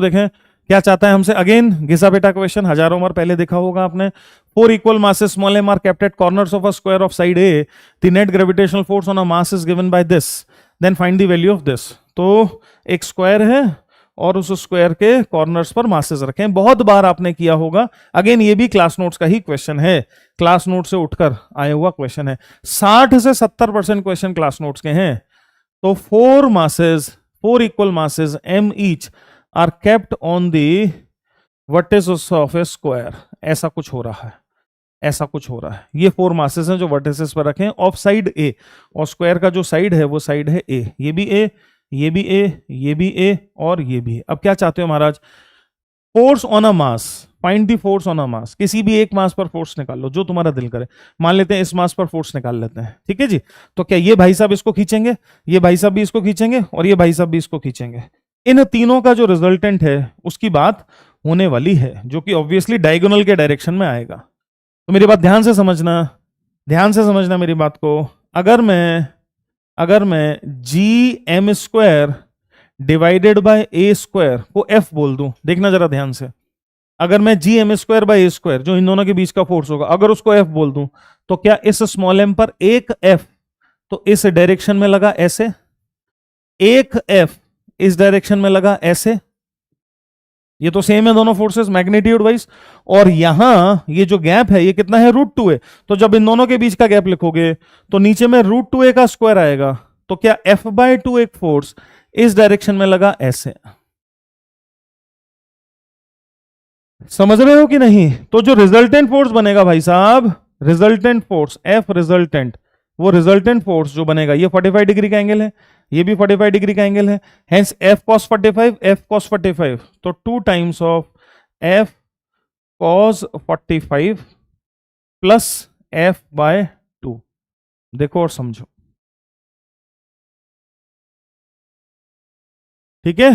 देखें क्या चाहता है हमसे, अगेन घिसा बेटा क्वेश्चन, हजारों बार पहले देखा होगा आपने। 4 equal masses small m are kept at corners of a square of side A. The net gravitational force on a mass is given by this. Then find the value of this. तो एक square है और उस square के corners पर masses रखें। बहुत बार आपने किया होगा, अगेन ये भी क्लास नोट्स का ही क्वेश्चन है, क्लास नोट से उठकर आया हुआ क्वेश्चन है। 60 से 70% क्वेश्चन क्लास नोट्स के हैं। तो 4 equal masses m each are kept on the vertices of a square. ऐसा कुछ हो रहा है, ऐसा कुछ हो रहा है। ये 4 masses हैं जो वर्टिसेस पर रखें ऑफ साइड ए, और स्क्वायर का जो साइड है वो साइड है ए। ये भी ए, ये भी ए, ये भी ए और ये भी। अब क्या चाहते हो महाराज, force on a mass, find the force on a mass. किसी भी एक मास पर फोर्स निकाल लो जो तुम्हारा दिल करे। मान लेते हैं इस मास पर फोर्स निकाल लेते हैं, ठीक है जी। तो क्या ये भाई साहब इसको खींचेंगे, ये भाई साहब भी इसको खींचेंगे और ये भाई साहब भी इसको खींचेंगे। इन तीनों का जो रिजल्टेंट है उसकी बात होने वाली है, जो कि ऑब्वियसली डायगोनल के डायरेक्शन में आएगा। तो मेरी बात ध्यान से समझना, ध्यान से समझना मेरी बात को। अगर मैं G M square divided by A square को एफ बोल दूं, देखना जरा ध्यान से। अगर मैं G M square by A square, जो इन दोनों के बीच का फोर्स होगा, अगर उसको एफ बोल दूं, तो क्या इस स्मॉल एम पर एक एफ तो इस डायरेक्शन में लगा ऐसे, एक एफ इस डायरेक्शन में लगा ऐसे। ये तो सेम है दोनों फोर्सेस मैग्नीट्यूड वाइज। और यहां ये जो गैप है ये कितना है, √2a। तो जब इन दोनों के बीच का गैप लिखोगे तो नीचे में √2a का स्क्वायर आएगा। तो क्या F/2 एक फोर्स इस डायरेक्शन में लगा ऐसे, समझ रहे हो कि नहीं? तो जो रिजल्टेंट फोर्स बनेगा भाई साहब, रिजल्टेंट फोर्स F रिजल्टेंट, वो रिजल्टेंट फोर्स जो बनेगा, ये 45 डिग्री का एंगल है, ये भी 45 डिग्री का एंगल है। Hence F cos 45, F cos 45, तो 2 times of F cos 45 plus F/2। देखो और समझो, ठीक है?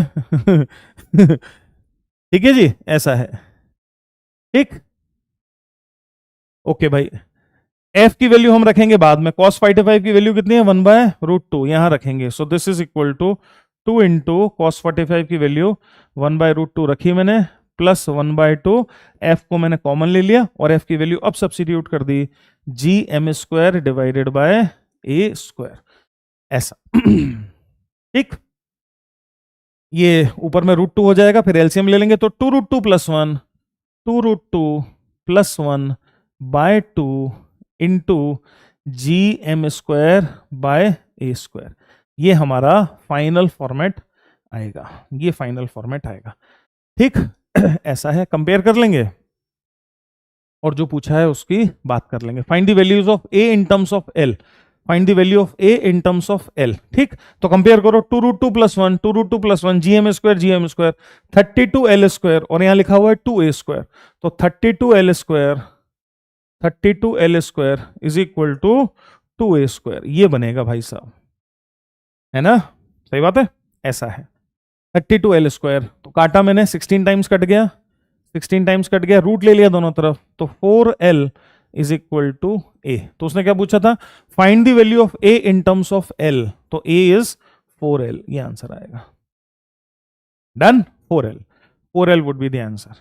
ठीक है जी, ऐसा है, ठीक। ओके भाई, F की वैल्यू हम रखेंगे बाद में। cos 45 की वैल्यू कितनी है, 1/√2 यहां रखेंगे। So this is equal to 2 into cos 45 की वैल्यू 1/√2 रखी मैंने, प्लस 1/2। F को मैंने कॉमन ले लिया और F की वैल्यू अब सब्सिट्यूट कर दी, G M square divided by A square, ऐसा। ठीक, ये ऊपर में √2 हो जाएगा, फिर एलसीएम ले लेंगे तो 2√2 + 1, 2√2 + 1/2 into G M square by A square. ये हमारा फाइनल फॉर्मेट आएगा, ये फाइनल फॉर्मेट आएगा, ठीक। ऐसा है, कंपेयर कर लेंगे और जो पूछा है उसकी बात कर लेंगे। Find the values of A in terms of L, find the value of A in terms of L, ठीक। तो कंपेयर करो, 2√2 + 1, 2√2 + 1, जी एम स्क्वायर 32l स्क्वायर, और यहां लिखा हुआ है 2a स्क्वायर। तो 32l square is equal to 2a square, ये बनेगा भाई साहब, है ना? सही बात है, ऐसा है 32l स्क्वायर। तो काटा मैंने, 16 टाइम्स कट गया, 16 टाइम्स कट गया, रूट ले लिया दोनों तरफ, तो 4l is equal to a। तो उसने क्या पूछा था, find the value of a in terms of l, तो a इज 4l, ये आंसर आएगा। Done, 4l would be the answer.